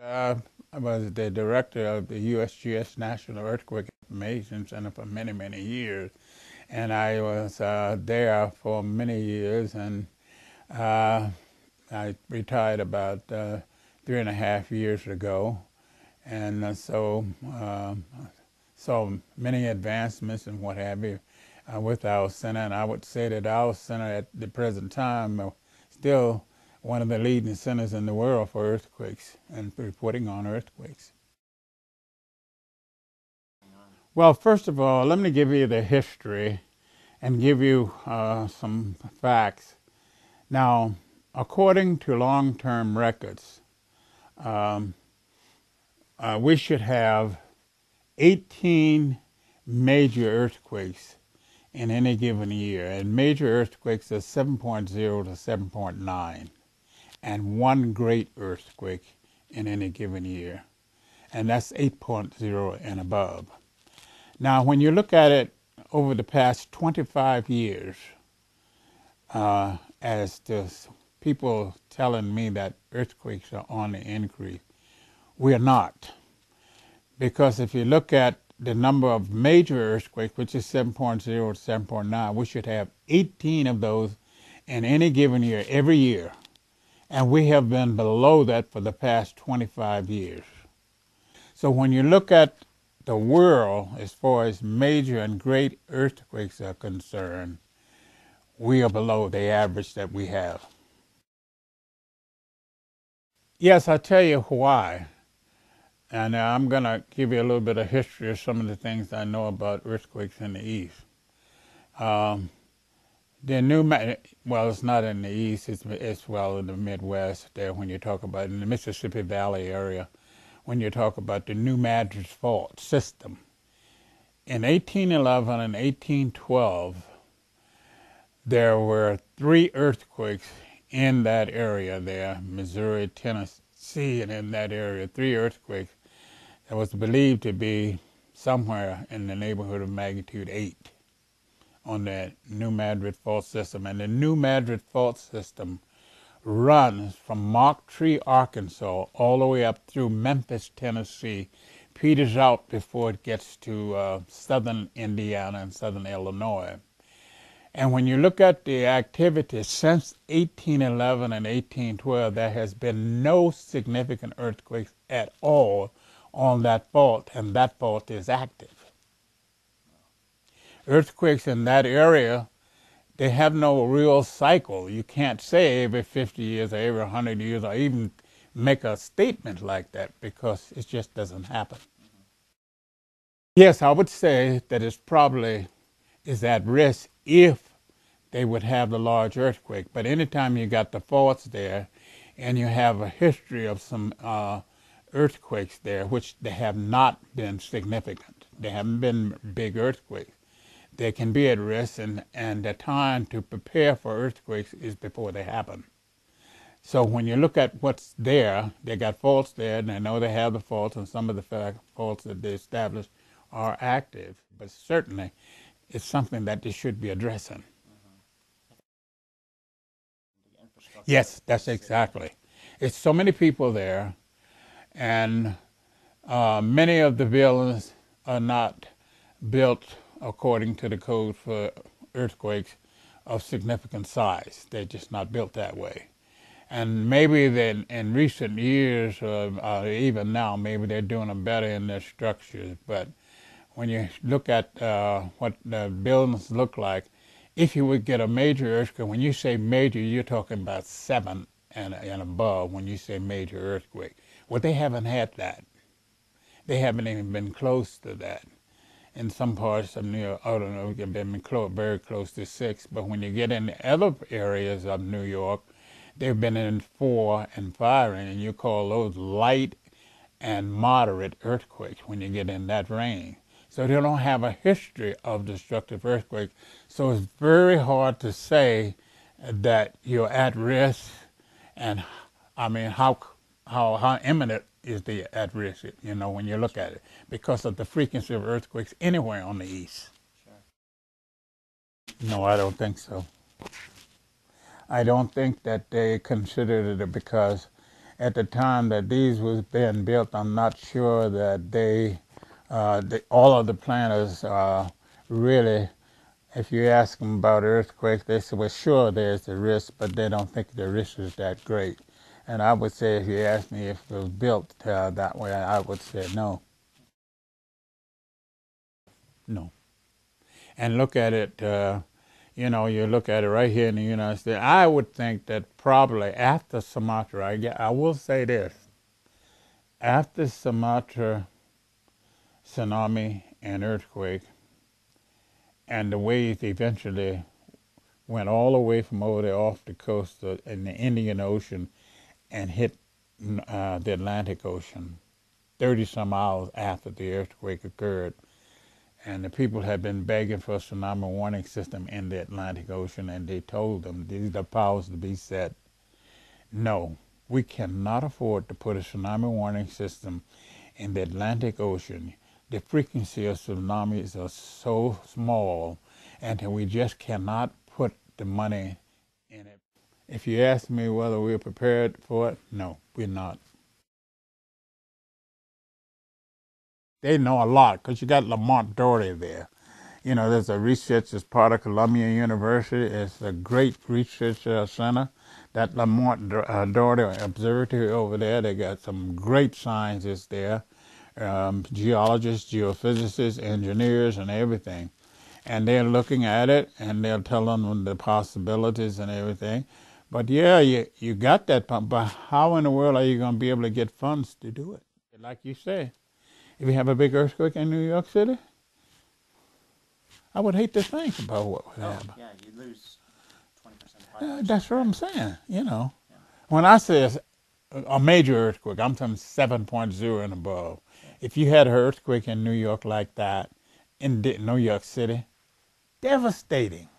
I was the director of the USGS National Earthquake Information Center for many, many years. And I was there for many years, and uh, I retired about 3.5 years ago. And so many advancements and what have you with our center. And I would say that our center at the present time still one of the leading centers in the world for earthquakes and reporting on earthquakes. Well, first of all, let me give you the history and give you some facts. Now, according to long-term records, um, we should have 18 major earthquakes in any given year, and major earthquakes are 7.0 to 7.9, and one great earthquake in any given year, and that's 8.0 and above. Now, when you look at it over the past 25 years, as to people telling me that earthquakes are on the increase, we are not. Because if you look at the number of major earthquakes, which is 7.0 to 7.9, we should have 18 of those in any given year, every year. And we have been below that for the past 25 years. So when you look at the world as far as major and great earthquakes are concerned, we are below the average that we have. Yes, I'll tell you why. And I'm going to give you a little bit of history of some of the things I know about earthquakes in the East. Um, well, it's not in the East, it's well in the Midwest there when you talk about in the Mississippi Valley area, when you talk about the New Madrid fault system. In 1811 and 1812, there were 3 earthquakes in that area there, Missouri, Tennessee, and in that area, 3 earthquakes that was believed to be somewhere in the neighborhood of magnitude 8 on the New Madrid fault system. And the New Madrid fault system runs from Mock Tree, Arkansas, all the way up through Memphis, Tennessee, peters out before it gets to southern Indiana and southern Illinois. And when you look at the activity since 1811 and 1812, there has been no significant earthquakes at all on that fault, and that fault is active. Earthquakes in that area, they have no real cycle. You can't say every 50 years or every 100 years or even make a statement like that because it just doesn't happen. Yes, I would say that it's probably is at risk if they would have the large earthquake. But anytime you got the faults there and you have a history of some earthquakes there, which they have not been significant, they haven't been big earthquakes, they can be at risk, and the time to prepare for earthquakes is before they happen. So when you look at what's there, they got faults there, and they know they have the faults, and some of the faults that they established are active. But certainly, it's something that they should be addressing. Yes, that's exactly. It's so many people there, and many of the buildings are not built according to the code for earthquakes of significant size. They're just not built that way. And maybe then in recent years, even now, maybe they're doing them better in their structures. But when you look at what the buildings look like, if you would get a major earthquake, when you say major, you're talking about 7 and above when you say major earthquake. Well, they haven't had that. They haven't even been close to that. In some parts of New York, I don't know, they've been very close to 6. But when you get in the other areas of New York, they've been in 4 and 5, and you call those light and moderate earthquakes when you get in that range. So they don't have a history of destructive earthquakes. So it's very hard to say that you're at risk, and I mean, how imminent is the at risk, when you look at it, because of the frequency of earthquakes anywhere on the East. Sure. No, I don't think so. I don't think that they considered it because at the time that these was being built, I'm not sure that all of the planners really, if you ask them about earthquakes, they say, well, sure, there's a risk, but they don't think the risk is that great. And I would say, if you ask me if it was built that way, I would say no. No. And look at it, you look at it right here in the United States. I would think that probably after Sumatra, I will say this, after Sumatra tsunami and earthquake, and the waves eventually went all the way from over there off the coast in the Indian Ocean and hit the Atlantic Ocean 30 some hours after the earthquake occurred. And the people had been begging for a tsunami warning system in the Atlantic Ocean, and they told them, these are powers to be said, no, we cannot afford to put a tsunami warning system in the Atlantic Ocean. The frequency of tsunamis are so small, and we just cannot put the money in it. If you ask me whether we're prepared for it, no, we're not. They know a lot because you got Lamont Doherty there. There's a research as part of Columbia University. It's a great research center. That Lamont Doherty Observatory over there, they got some great scientists there, geologists, geophysicists, engineers, and everything. And they're looking at it, and they're telling them the possibilities and everything. But yeah, you got that, but how in the world are you going to be able to get funds to do it? Like you say, if you have a big earthquake in New York City, I would hate to think about what would happen. Yeah, you lose 20% That's what I'm saying, Yeah. When I say a major earthquake, I'm talking 7.0 and above. Yeah. If you had an earthquake in New York like that, in New York City, devastating.